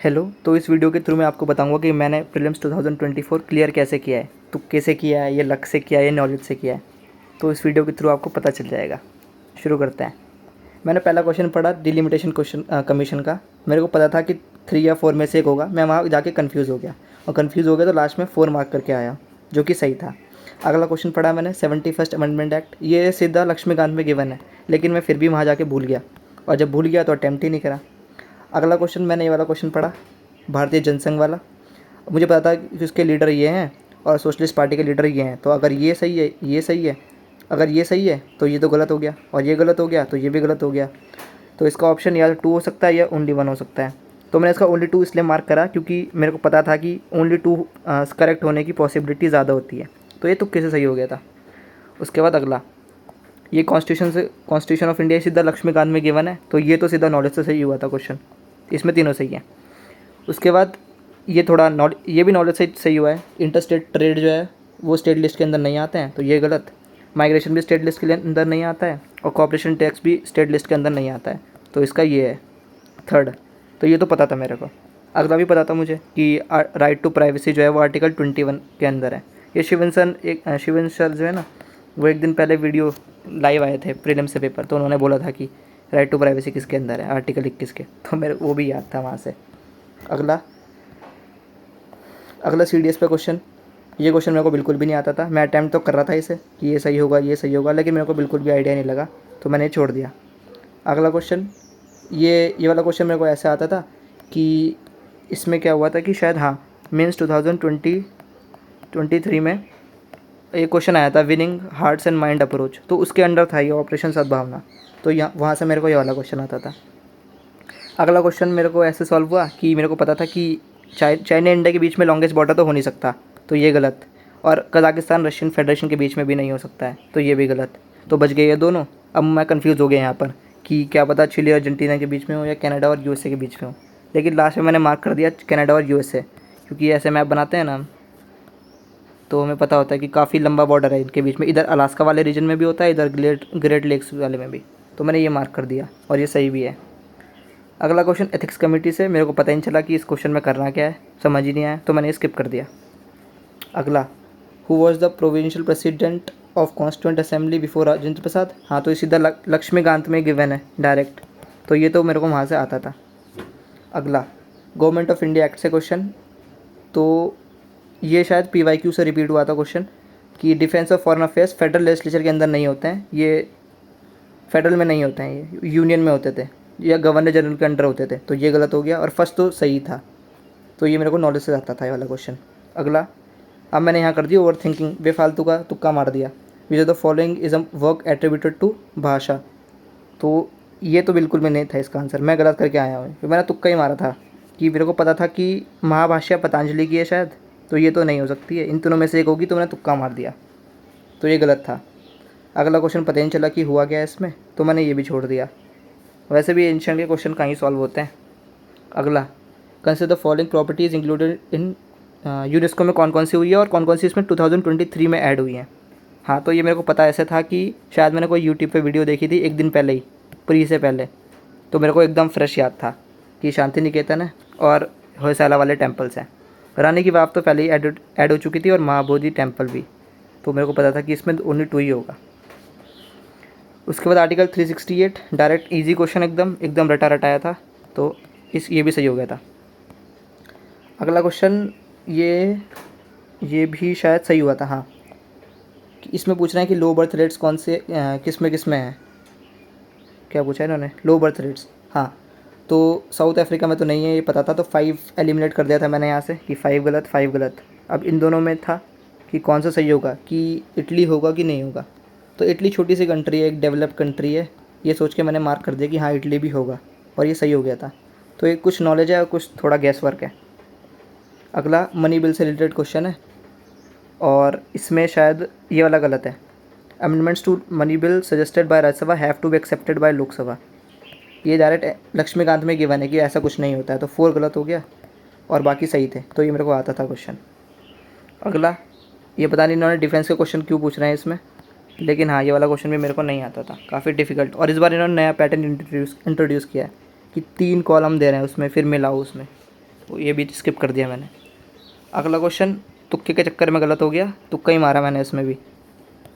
Hello. तो इस video के थ्रू मैं आपको बताऊंगा कि मैंने प्रीलिम्स 2024 क्लियर कैसे किया है, तो कैसे किया है, ये लक से किया है या नॉलेज से किया है। तो इस वीडियो के थ्रू आपको पता चल जाएगा। शुरू करते हैं। मैंने पहला क्वेश्चन पढ़ा डिलिमिटेशन क्वेश्चन कमीशन का। मेरे को पता था कि 3 या 4 में से एक होगा। मैं वहाँ जाके कन्फ्यूज़ हो गया और कन्फ्यूज़ हो गया तो लास्ट में 4 मार्क करके आया, जो कि सही था। अगला क्वेश्चन पढ़ा मैंने 71st अमेंडमेंट एक्ट। ये सीधा लक्ष्मीकांत में गिवन है, लेकिन मैं फिर भी वहाँ जाके भूल गया, और जब भूल गया तो अटैम्प्ट ही नहीं करा। अगला क्वेश्चन मैंने ये वाला क्वेश्चन पढ़ा, भारतीय जनसंघ वाला। मुझे पता था कि उसके लीडर ये हैं और सोशलिस्ट पार्टी के लीडर ये हैं, तो अगर ये सही है, ये सही है, अगर ये सही है तो ये तो गलत हो गया, और ये गलत हो गया तो ये भी गलत हो गया। तो इसका ऑप्शन या तो 2 हो सकता है या ओनली 1 हो सकता है। तो मैंने इसका ओनली 2 इसलिए मार्क करा क्योंकि मेरे को पता था कि ओनली 2 करेक्ट होने की पॉसिबिलिटी ज़्यादा होती है। तो ये तुक्के से सही हो गया था। उसके बाद अगला, ये कॉन्स्टिट्यूशन ऑफ इंडिया सीधा लक्ष्मीकांत में गिवन है, तो ये तो सीधा नॉलेज से सही हुआ था क्वेश्चन। इसमें तीनों सही हैं। उसके बाद ये थोड़ा ये भी नॉलेज से सही हुआ है। इंटरस्टेट ट्रेड जो है वो स्टेट लिस्ट के अंदर नहीं आते हैं, तो ये गलत। माइग्रेशन भी स्टेट लिस्ट के अंदर नहीं आता है, और कॉर्पोरेशन टैक्स भी स्टेट लिस्ट के अंदर नहीं आता है, तो इसका ये है थर्ड। तो ये तो पता था मेरे को। अगला भी पता था मुझे कि राइट टू प्राइवेसी जो है वो आर्टिकल 21 के अंदर है। ये शिवन सर जो है ना, वो एक दिन पहले वीडियो लाइव आए थे प्रीलिम से पेपर, तो उन्होंने बोला था कि राइट टू प्राइवेसी किसके अंदर है, आर्टिकल 21 के। तो मेरे वो भी याद था वहाँ से। अगला CDS पे क्वेश्चन। ये क्वेश्चन मेरे को बिल्कुल भी नहीं आता था। मैं अटैम्प्ट तो कर रहा था इसे कि ये सही होगा, ये सही होगा, लेकिन मेरे को बिल्कुल भी आइडिया नहीं लगा, तो मैंने छोड़ दिया। अगला क्वेश्चन, ये वाला क्वेश्चन मेरे को ऐसे आता था कि इसमें क्या हुआ था कि शायद मीन्स 2023 में एक क्वेश्चन आया था, winning hearts and mind approach, तो उसके अंडर था ये ऑपरेशन सद्भावना। तो यहाँ वहाँ से मेरे को ये वाला क्वेश्चन आता था। अगला क्वेश्चन मेरे को ऐसे सॉल्व हुआ कि मेरे को पता था कि चाइना इंडिया के बीच में लॉन्गेस्ट बॉर्डर तो हो नहीं सकता, तो ये गलत। और कजाकिस्तान रशियन फेडरेशन के बीच में भी नहीं हो सकता है, तो ये भी गलत। तो बच गए ये दोनों। अब मैं कंफ्यूज हो गया यहाँ पर कि क्या पता चिली और अर्जेंटीना के बीच में हो या कनाडा और USA के बीच में हो, लेकिन लास्ट में मैंने मार्क कर दिया कनाडा और USA, क्योंकि ऐसे मैप बनाते हैं ना, तो हमें पता होता है कि काफ़ी लंबा बॉर्डर है इनके बीच में। इधर अलास्का वाले रीजन में भी होता है, इधर ग्रेट लेक्स वाले में भी। तो मैंने ये मार्क कर दिया और ये सही भी है। अगला क्वेश्चन एथिक्स कमेटी से। मेरे को पता ही नहीं चला कि इस क्वेश्चन में करना क्या है, समझ ही नहीं आया, तो मैंने स्किप कर दिया। अगला, who was the provincial president of constituent assembly before Rajendra Prasad. तो ये सीधा लक्ष्मीकांत में गिवन है डायरेक्ट, तो ये तो मेरे को वहाँ से आता था। अगला, गवर्नमेंट ऑफ इंडिया एक्ट से क्वेश्चन। तो ये शायद PYQ से रिपीट हुआ था क्वेश्चन कि defence of foreign affairs federal legislature के अंदर नहीं होते हैं, ये फेडरल में नहीं होते हैं, ये यूनियन में होते थे या गवर्नर जनरल के अंडर होते थे, तो ये गलत हो गया। और फर्स्ट तो सही था, तो ये मेरे को नॉलेज से आता था ये वाला क्वेश्चन। अगला, अब मैंने यहाँ कर दी ओवर थिंकिंग, बेफालतू का तुक्का मार दिया। Which of the following is a work attributed to Bhasa. तो ये तो बिल्कुल भी नहीं था इसका आंसर, मैं गलत करके आया हूँ। मैंने तुक्का ही मारा था कि मेरे को पता था कि महाभाष्य पतंजलि की है शायद, तो ये तो नहीं हो सकती है, इन दोनों में से एक होगी, तो मैंने तुक्का मार दिया, तो ये गलत था। अगला क्वेश्चन पता नहीं चला कि हुआ क्या है इसमें, तो मैंने ये भी छोड़ दिया। वैसे भी एंशिएंट के क्वेश्चन कहीं सॉल्व होते हैं। अगला, consider the following properties included in UNESCO में कौन कौन सी हुई है और कौन कौन सी इसमें 2023 में ऐड हुई हैं। तो ये मेरे को पता ऐसे था कि शायद मैंने कोई यूट्यूब पे वीडियो देखी थी एक दिन पहले ही, प्री से पहले, तो मेरे को एकदम फ्रेश याद था कि शांति निकेतन है और होयसाला वाले टेम्पल्स हैं। रानी की वाव तो पहले ही ऐड हो चुकी थी, और महाबोधि टेम्पल भी, तो मेरे को पता था कि इसमें ओनली 2 ही होगा। उसके बाद आर्टिकल 368 डायरेक्ट इजी क्वेश्चन, एकदम रटा रटाया था, तो ये भी सही हो गया था। अगला क्वेश्चन ये भी शायद सही हुआ था। कि इसमें पूछ रहे हैं कि लो बर्थ रेट्स कौन से किस में हैं। क्या पूछा है इन्होंने, लो बर्थ रेट्स। तो साउथ अफ्रीका में तो नहीं है, ये पता था, तो 5 एलिमिनेट कर दिया था मैंने यहाँ से कि 5 गलत 5 गलत। अब इन दोनों में था कि कौन सा सही होगा, कि इटली होगा कि नहीं होगा। तो इटली छोटी सी कंट्री है, एक डेवलप कंट्री है, ये सोच के मैंने मार्क कर दिया कि इटली भी होगा, और ये सही हो गया था। तो ये कुछ नॉलेज है और कुछ थोड़ा गैस वर्क है। अगला मनी बिल से रिलेटेड क्वेश्चन है, और इसमें शायद ये वाला गलत है। Amendments to money bill suggested by Rajya Sabha have to be accepted by Lok Sabha. ये डायरेक्ट लक्ष्मीकांत में गिवन है कि ऐसा कुछ नहीं होता है, तो 4 गलत हो गया और बाकी सही थे, तो ये मेरे को आता था क्वेश्चन। अगला, ये पता नहीं इन्होंने डिफेंस के क्वेश्चन क्यों पूछ रहे हैं इसमें, लेकिन ये वाला क्वेश्चन भी मेरे को नहीं आता था, काफ़ी डिफ़िकल्ट। और इस बार इन्होंने नया पैटर्न इंट्रोड्यूस किया है कि 3 कॉलम दे रहे हैं उसमें, फिर मिलाओ उसमें, तो ये भी स्किप कर दिया मैंने। अगला क्वेश्चन तुक्के के चक्कर में गलत हो गया, तुक्का ही मारा मैंने इसमें भी,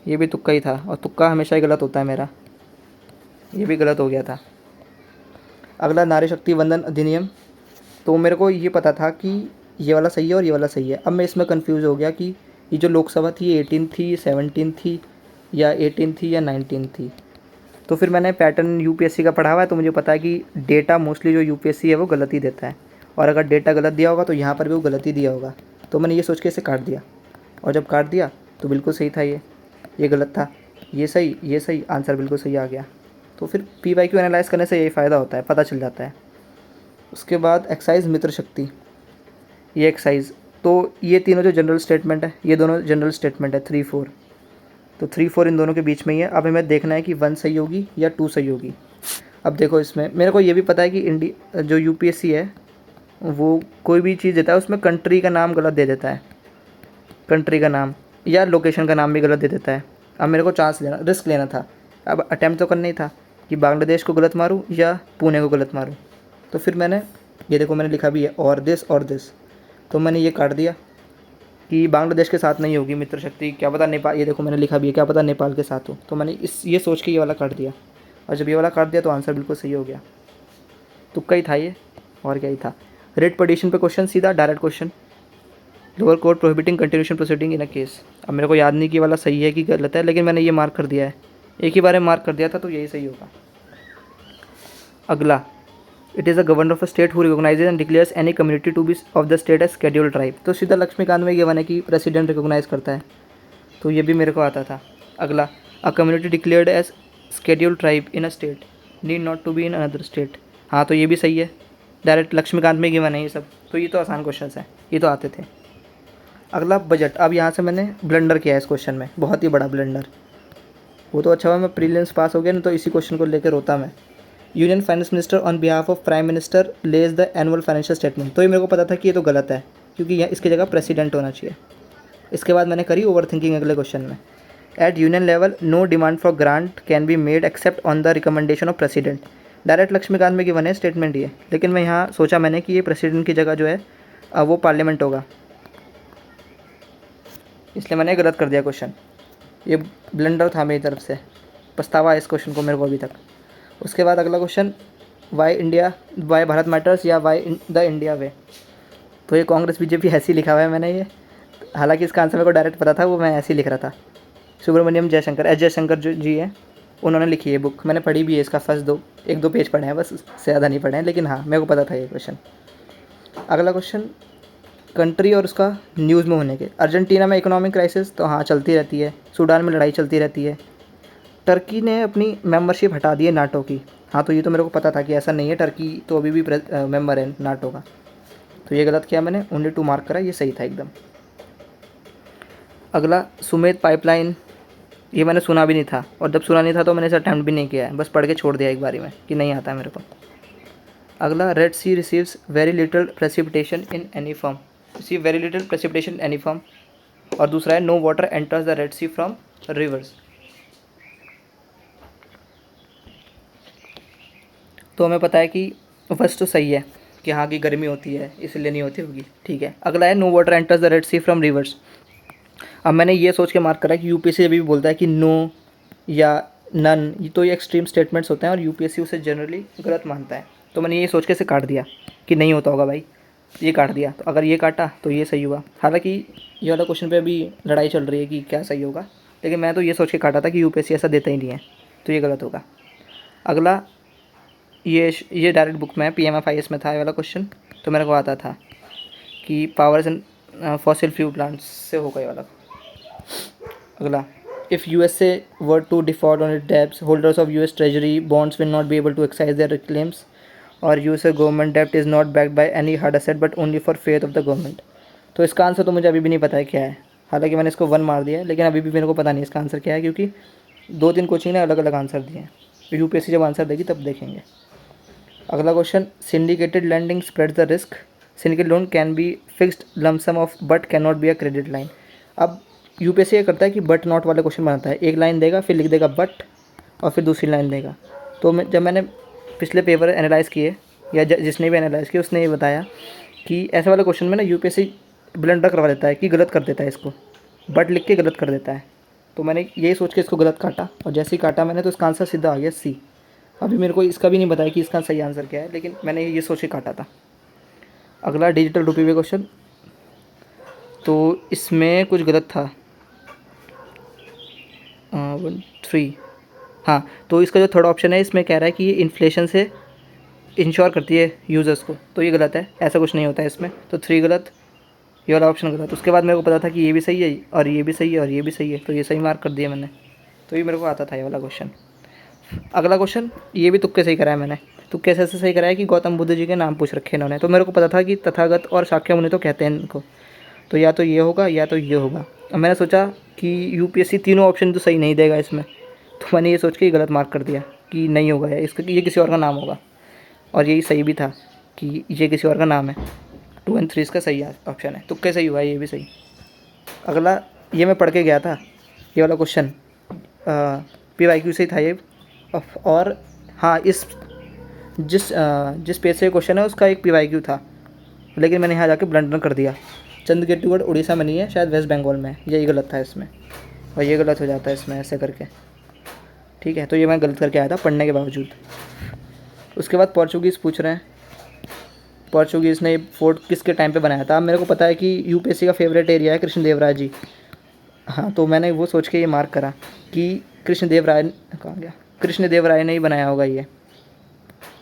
ये भी तुक्का ही था और तुक्का हमेशा ही गलत होता है मेरा, ये भी गलत हो गया था। अगला नारी शक्ति वंदन अधिनियम, तो मेरे को ये पता था कि ये वाला सही है और ये वाला सही है। अब मैं इसमें कंफ्यूज हो गया कि ये जो लोकसभा थी 18 थी, 17 थी, या 18 थी या 19 थी। तो फिर मैंने पैटर्न यूपीएससी का पढ़ा हुआ है, तो मुझे पता है कि डेटा मोस्टली जो यूपीएससी है वो गलत ही देता है, और अगर डेटा गलत दिया होगा तो यहाँ पर भी वो गलत ही दिया होगा। तो मैंने ये सोच के इसे काट दिया, और जब काट दिया तो बिल्कुल सही था, ये गलत था, ये सही, आंसर बिल्कुल सही आ गया। तो फिर PYQ एनालाइज करने से यही फ़ायदा होता है, पता चल जाता है। उसके बाद एक्साइज मित्र शक्ति, ये एक्साइज, तो ये तीनों जो जनरल स्टेटमेंट है, ये दोनों जनरल स्टेटमेंट है 3 4, तो 3 4 इन दोनों के बीच में ही है। अब हमें देखना है कि 1 सही होगी या 2 सही होगी। अब देखो इसमें मेरे को ये भी पता है कि इंडिया जो यूपीएससी है वो कोई भी चीज़ देता है उसमें कंट्री का नाम गलत दे देता है, कंट्री का नाम या लोकेशन का नाम भी गलत दे देता है। अब मेरे को चांस लेना, रिस्क लेना था, अब अटैम्प्ट तो करना ही था कि बांग्लादेश को गलत मारूं या पुणे को गलत मारूं। तो फिर मैंने ये देखो मैंने लिखा भी है और दिस, तो मैंने ये काट दिया कि बांग्लादेश के साथ नहीं होगी मित्र शक्ति, क्या पता नेपाल, ये देखो मैंने लिखा भी है क्या पता नेपाल के साथ हो। तो मैंने ये सोच के ये वाला काट दिया, और जब ये वाला काट दिया तो आंसर बिल्कुल सही हो गया, तुक्का ही था ये, और क्या ही था। रेट पटिशन पे क्वेश्चन सीधा direct question, lower court prohibiting continuation proceeding in a case. अब मेरे को याद नहीं कि वाला सही है कि गलत है, लेकिन मैंने ये मार्क कर दिया है, एक ही बार में मार्क कर दिया था, तो यही सही होगा। अगला, it is the governor of a state who recognises and declares any community to be of the state as scheduled tribe. तो सीधा लक्ष्मीकांत में ये वन है कि प्रेसिडेंट रिकॉग्नाइज करता है, तो ये भी मेरे को आता था। अगला, a community declared as scheduled tribe in a state need not to be in another state. हाँ, तो ये भी सही है, डायरेक्ट लक्ष्मीकांत में गिवन है ये सब, तो ये तो आसान क्वेश्चन है, ये तो आते थे। अगला बजट, अब यहाँ से मैंने ब्लंडर किया है इस क्वेश्चन में, बहुत ही बड़ा ब्लंडर। वो तो अच्छा हुआ मैं प्रीलिम्स पास हो गया, नहीं तो इसी क्वेश्चन को लेकर रोता मैं। Union finance minister on behalf of prime minister Lay's the annual financial statement. तो ये मेरे को पता था कि ये तो गलत है, क्योंकि यहाँ इसकी जगह प्रेसिडेंट होना चाहिए। इसके बाद मैंने करी ओवर थिंकिंग अगले क्वेश्चन में। At union level no demand for grant can be made except on the recommendation of president. Direct Laxmikanth में गिवन है स्टेटमेंट ये, लेकिन मैं यहाँ सोचा मैंने कि ये प्रेसिडेंट की जगह जो है वो पार्लियामेंट होगा, इसलिए मैंने गलत कर दिया क्वेश्चन। ये ब्लंडर था मेरी तरफ से, पछतावा है इस क्वेश्चन को मेरे को अभी तक। उसके बाद अगला क्वेश्चन, वाई भारत मैटर्स या वाई द इंडिया वे। तो ये कांग्रेस बीजेपी ऐसे ही लिखा हुआ है मैंने ये, हालांकि इसका आंसर मेरे को डायरेक्ट पता था, वो मैं ऐसे ही लिख रहा था। सुब्रमण्यम जयशंकर, एच जयशंकर जो जी है, उन्होंने लिखी है बुक, मैंने पढ़ी भी है, इसका फर्स्ट 1-2 पेज पढ़े हैं बस, उससे ज़्यादा नहीं पढ़े हैं, लेकिन हाँ मेरे को पता था ये क्वेश्चन। अगला क्वेश्चन, कंट्री और उसका न्यूज़ में होने के। अर्जेंटीना में इकोनॉमिक क्राइसिस, तो हाँ चलती रहती है। सूडान में लड़ाई चलती रहती है। टर्की ने अपनी मेंबरशिप हटा दी है नाटो की। हाँ, तो ये तो मेरे को पता था कि ऐसा नहीं है, टर्की तो अभी भी मेंबर है नाटो का, तो ये गलत किया मैंने, ओनली 2 मार्क करा, ये सही था एकदम। अगला, सुमेध पाइपलाइन, ये मैंने सुना भी नहीं था, और जब सुना नहीं था तो मैंने इसे अटैम्प्ट भी नहीं किया है, बस पढ़ के छोड़ दिया एक बारी में कि नहीं आता है मेरे को। अगला, Red Sea receives very little precipitation in any form, receive very little precipitation any form. और दूसरा है, no water enters the Red Sea from rivers. तो हमें पता है कि फर्स्ट तो सही है कि हाँ की गर्मी होती है इसलिए नहीं होती होगी, ठीक है। अगला है, no water enters the Red Sea from rivers. अब मैंने ये सोच के मार्क करा कि यूपीएससी अभी भी बोलता है कि नो या नन, तो ये एक्सट्रीम स्टेटमेंट्स होते हैं और यूपीएससी उसे जनरली गलत मानता है, तो मैंने ये सोच के इसे काट दिया कि नहीं होता होगा भाई, ये काट दिया। तो अगर ये काटा तो ये सही हुआ, हालांकि ये वाला क्वेश्चन पे अभी लड़ाई चल रही है कि क्या सही होगा, लेकिन मैं तो ये सोच के काटा था कि यूपीएससी ऐसा देता ही नहीं है, तो ये गलत होगा। अगला, ये डायरेक्ट बुक में PMFIS में था ये वाला क्वेश्चन, तो मेरे को आता था कि powers and fossil fuel plants से होगा ये वाला। अगला, if USA were to default on it debts, holders of US treasury bonds will not be able to excise their claims, और USA गवर्नमेंट डेब्ट is not backed by any hard asset but only for faith of the government. तो इसका answer तो मुझे अभी भी नहीं पता है क्या है, हालांकि मैंने इसको 1 मार दिया है, लेकिन अभी भी मेरे को पता नहीं इसका आंसर क्या है, क्योंकि 2-3 कोचिंग ने अलग अलग आंसर दिए हैं। यूपीएससी जब आंसर देगी तब देखेंगे। अगला question, syndicated lending spreads the risk, syndicate loan can be fixed lump sum of but can not be a credit line. अब यूपीएससी ये करता है कि बट नॉट वाले क्वेश्चन बनाता है, एक लाइन देगा फिर लिख देगा बट और फिर दूसरी लाइन देगा। तो जब मैंने पिछले पेपर एनालाइज़ किए या जिसने भी एनालाइज़ किया उसने ये बताया कि ऐसे वाले क्वेश्चन में ना यूपीएससी ब्लंडर करवा देता है कि गलत कर देता है इसको, बट लिख के गलत कर देता है। तो मैंने यही सोच के इसको गलत काटा, और जैसे ही काटा मैंने तो इसका आंसर सीधा आ गया सी। अभी मेरे को इसका भी नहीं बताया कि इसका सही आंसर क्या है, लेकिन मैंने ये सोच के काटा था। अगला डिजिटल रुपये पे क्वेश्चन, तो इसमें कुछ गलत था। 1 3, हाँ, तो इसका जो थर्ड ऑप्शन है इसमें कह रहा है कि ये इन्फ्लेशन से इंश्योर करती है यूज़र्स को, तो ये गलत है, ऐसा कुछ नहीं होता है इसमें। तो 3 गलत, ये वाला ऑप्शन गलत। उसके बाद मेरे को पता था कि ये भी सही है और ये भी सही है और ये भी सही है, तो ये सही मार्क कर दिया मैंने। तो ये मेरे को आता था ये वाला क्वेश्चन। अगला क्वेश्चन, ये भी तुक्के सही कराया मैंने। तुक्के से ऐसे सही कराया कि गौतम बुद्ध जी के नाम पूछ रखे इन्होंने, तो मेरे को पता था कि तथागत और शाक्य मुनि तो कहते हैं इनको, तो या तो ये होगा या तो ये होगा। अब मैंने सोचा कि यूपीएससी तीनों ऑप्शन तो सही नहीं देगा इसमें, तो मैंने ये सोच के गलत मार्क कर दिया कि नहीं होगा या इसका, ये किसी और का नाम होगा। और यही सही भी था कि ये किसी और का नाम है। 2 और 3 इसका सही ऑप्शन है, तुक्के सही हुआ, ये भी सही। अगला, ये मैं पढ़ के गया था, ये वाला क्वेश्चन PYQ से ही था ये। और हाँ, जिस पेज से क्वेश्चन है उसका एक PYQ था, लेकिन मैंने यहाँ जाके ब्लंडर कर दिया। चंद्रकेतुगढ़ उड़ीसा में नहीं है, शायद वेस्ट बंगाल में है, यही गलत था इसमें, और ये गलत हो जाता है इसमें ऐसे करके। ठीक है, तो ये मैं गलत करके आया था पढ़ने के बावजूद। उसके बाद पोर्चुगीज़ पूछ रहे हैं, पोर्चुगीज़ ने फोर्ट किसके टाइम पे बनाया था। अब मेरे को पता है कि यूपीएससी का फेवरेट एरिया है कृष्णदेवराय जी, हाँ, तो मैंने वो सोच के ये मार्क करा कि कृष्णदेवराय, कहाँ गया, कृष्णदेवराय ने ही बनाया होगा ये।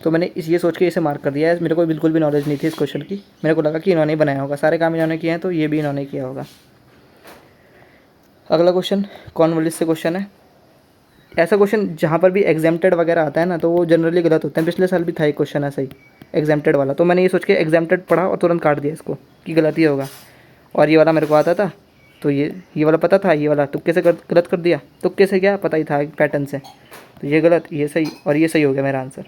तो मैंने ये सोच के इसे मार्क कर दिया है। मेरे को बिल्कुल भी नॉलेज नहीं थी इस क्वेश्चन की, मेरे को लगा कि इन्होंने ही बनाया होगा, सारे काम इन्होंने किए हैं तो ये भी इन्होंने किया होगा। अगला क्वेश्चन कॉर्नवालिस से क्वेश्चन है। ऐसा क्वेश्चन जहाँ पर भी एग्जाम्प्टेड वगैरह आता है ना, तो वो जनरली गलत होते हैं। पिछले साल भी था एक क्वेश्चन ऐसा ही एग्जाम्प्टेड वाला, तो मैंने ये सोच के एग्जाम्प्टेड पढ़ा और तुरंत काट दिया इसको कि गलत ही होगा। और ये वाला मेरे को आता था, तो ये वाला पता था, ये वाला तुक्के से गलत कर दिया। तुक्के से क्या पता ही था पैटर्न से, तो ये गलत, ये सही, और ये सही हो गया मेरा आंसर।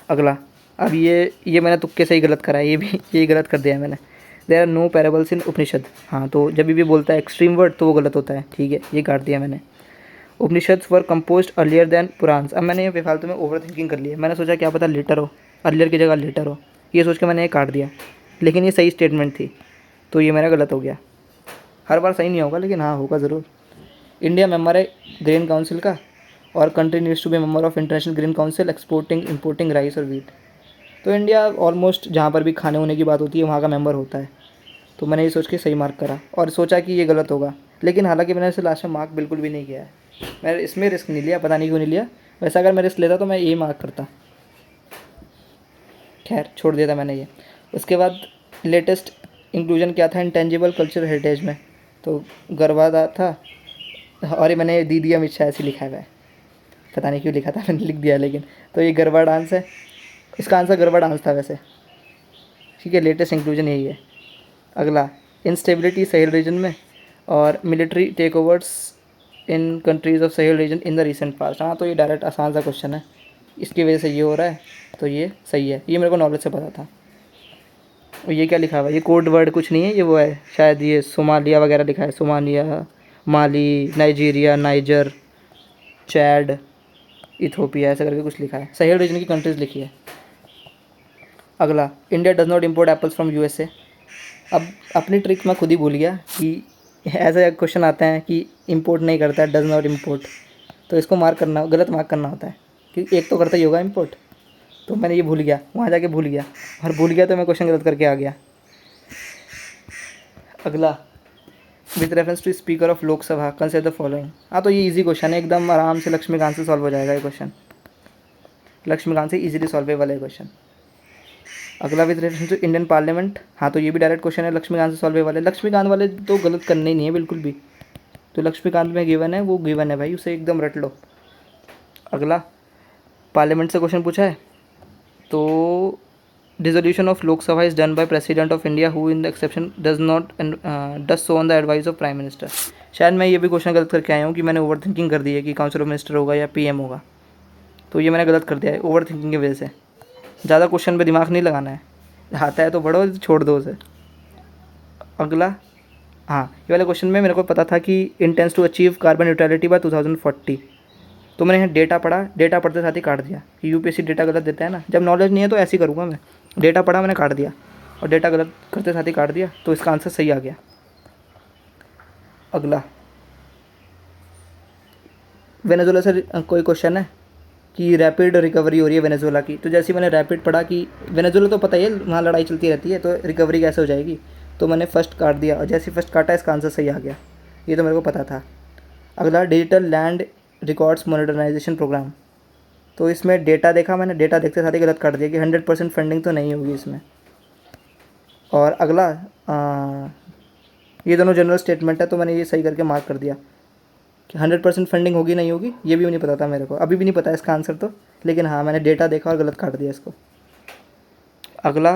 अगला, अब ये मैंने तुक्के से ही गलत करा है, ये भी यही गलत कर दिया मैंने। देयर आर नो पैराबल्स इन उपनिषद, हाँ, तो जब भी बोलता है एक्सट्रीम वर्ड तो वो गलत होता है, ठीक है, ये काट दिया मैंने। उपनिषद्स वर कंपोज्ड अर्लियर दैन पुराण, अब मैंने ये बेफालतू में ओवर थिंकिंग कर लिया। मैंने सोचा क्या पता लेटर हो, अर्लियर की जगह लेटर हो, ये सोच के मैंने ये काट दिया, लेकिन ये सही स्टेटमेंट थी, तो ये मेरा गलत हो गया। हर बार सही नहीं होगा, लेकिन हाँ होगा ज़रूर। इंडिया मेंबर है ग्रेन काउंसिल का, और country needs to be member of international grain council exporting importing rice और वीट। तो इंडिया ऑलमोस्ट जहाँ पर भी खाने होने की बात होती है वहाँ का मेंबर होता है, तो मैंने ये सोच के सही मार्क करा और सोचा कि ये गलत होगा, लेकिन हालांकि मैंने इसे लास्ट में मार्क बिल्कुल भी नहीं किया है। मैंने इसमें रिस्क नहीं लिया, पता नहीं क्यों नहीं लिया, वैसा अगर मैं रिस्क लेता तो मैं ये मार्क करता। खैर, छोड़ दिया था मैंने ये। उसके बाद लेटेस्ट इंक्लूजन क्या था इंटेंजिबल कल्चर हेरिटेज में, तो गरबा था, और ये मैंने दीदी अमित शाह ऐसे लिखा हुआ है, पता नहीं क्यों लिखा था, मैंने लिख दिया लेकिन। तो ये गरबा डांस है, इसका आंसर गरबा डांस था वैसे, ठीक है, लेटेस्ट इंक्लूजन यही है। अगला, इंस्टेबिलिटी सहेल रीजन में और military takeovers in countries of Sahel region in the recent past, हाँ, तो ये डायरेक्ट आसान सा क्वेश्चन है, इसकी वजह से ये हो रहा है, तो ये सही है, ये मेरे को नॉलेज से पता था। और ये क्या लिखा हुआ है, ये कोड वर्ड कुछ नहीं है, ये वो है शायद, ये सोमालिया वगैरह लिखा है, सोमालिया, माली, नाइजीरिया, नाइजर, चैड, इथोपिया, ऐसा करके कुछ लिखा है, सहेल रीजन की कंट्रीज़ लिखी है। अगला, India does not import apples from USA. अब अपनी ट्रिक मैं खुद ही भूल गया कि ऐसा क्वेश्चन आता है कि इंपोर्ट नहीं करता है, डज नॉट इम्पोर्ट, तो इसको मार्क करना, गलत मार्क करना होता है, क्योंकि एक तो करता ही होगा इम्पोर्ट, तो मैंने ये भूल गया, वहाँ जाके भूल गया, और भूल गया तो मैं क्वेश्चन गलत करके आ गया। अगला, with reference to speaker of Lok Sabha consider the following, हाँ, तो ये इजी क्वेश्चन है, एकदम आराम से लक्ष्मीकांत से सॉल्व हो जाएगा ये क्वेश्चन, लक्ष्मीकांत से इजीली सॉल्वेबल है क्वेश्चन। अगला, with reference to Indian parliament, हाँ, तो ये भी डायरेक्ट क्वेश्चन है, लक्ष्मीकांत से सॉल्वेबल है। लक्ष्मीकांत वाले तो गलत करने ही नहीं है बिल्कुल भी, तो लक्ष्मीकांत में गिवन है, वो गिवन है भाई, उसे एकदम रट लो। अगला, पार्लियामेंट से क्वेश्चन पूछा है, तो dissolution of Lok Sabha is done by president of India who in the exception does so on the advice of prime minister. शायद मैं ये भी क्वेश्चन गलत करके आया हूँ कि मैंने ओवर थिंकिंग कर दी है कि काउंसिल ऑफ मिनिस्टर होगा या पीएम होगा, तो ये मैंने गलत कर दिया है ओवर थिंकिंग की वजह से। ज़्यादा क्वेश्चन पे दिमाग नहीं लगाना है, आता है तो पढ़ो, छोड़ दो उसे। अगला, हाँ, ये वाले क्वेश्चन में मेरे को पता था कि intends to achieve carbon neutrality by 2040, तो मैंने यहाँ डेटा पढ़ा, डेटा पढ़ते साथ ही काट दिया कि यूपीएससी डेटा गलत देता है ना, जब नॉलेज नहीं है तो ऐसे ही करूँगा मैं, डेटा पढ़ा मैंने काट दिया। और डेटा गलत करते साथ ही काट दिया, तो इसका आंसर सही आ गया। अगला, वेनेजुएला से कोई क्वेश्चन है कि रैपिड रिकवरी हो रही है वेनेजुएला की। तो जैसे ही मैंने रैपिड पढ़ा कि वेनेजुएला तो पता ही है वहाँ लड़ाई चलती रहती है, तो रिकवरी कैसे हो जाएगी, तो मैंने फर्स्ट काट दिया और जैसे ही फर्स्ट काटा इसका आंसर सही आ गया। ये तो मेरे को पता था। अगला, digital land records modernisation programme. तो इसमें डेटा देखा मैंने, डेटा देखते साथ ही गलत काट दिया कि 100% फंडिंग तो नहीं होगी इसमें। और अगला, ये दोनों जनरल स्टेटमेंट है, तो मैंने ये सही करके मार्क कर दिया कि 100% फंडिंग होगी नहीं होगी, ये भी नहीं पता था मेरे को, अभी भी नहीं पता इसका आंसर तो, लेकिन हाँ मैंने डेटा देखा और गलत काट दिया इसको। अगला,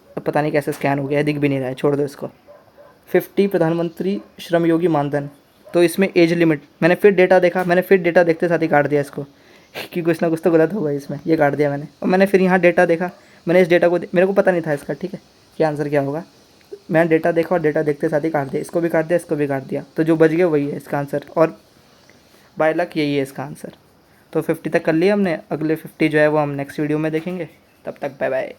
अब पता नहीं कैसे स्कैन हो गया है, दिख भी नहीं रहा है, छोड़ दो इसको। 50 प्रधानमंत्री श्रम योगी मानधन। तो इसमें एज लिमिट, मैंने फिर डेटा देखा, मैंने फिर डेटा देखते साथ ही काट दिया इसको कि कुछ ना कुछ तो गलत होगा इसमें, ये काट दिया मैंने। और मैंने फिर यहाँ डेटा देखा, मैंने इस डेटा को मेरे को पता नहीं था इसका, ठीक है, क्या आंसर क्या होगा। मैंने डेटा देखा और डेटा देखते साथ ही काट दिया, इसको भी काट दिया, इसको भी काट दिया, तो जो बच गया वही है इसका आंसर, और बाय लक यही है इसका आंसर। तो 50 तक कर लिया हमने, अगले 50 जो है वो हम नेक्स्ट वीडियो में देखेंगे। तब तक बाय बाय।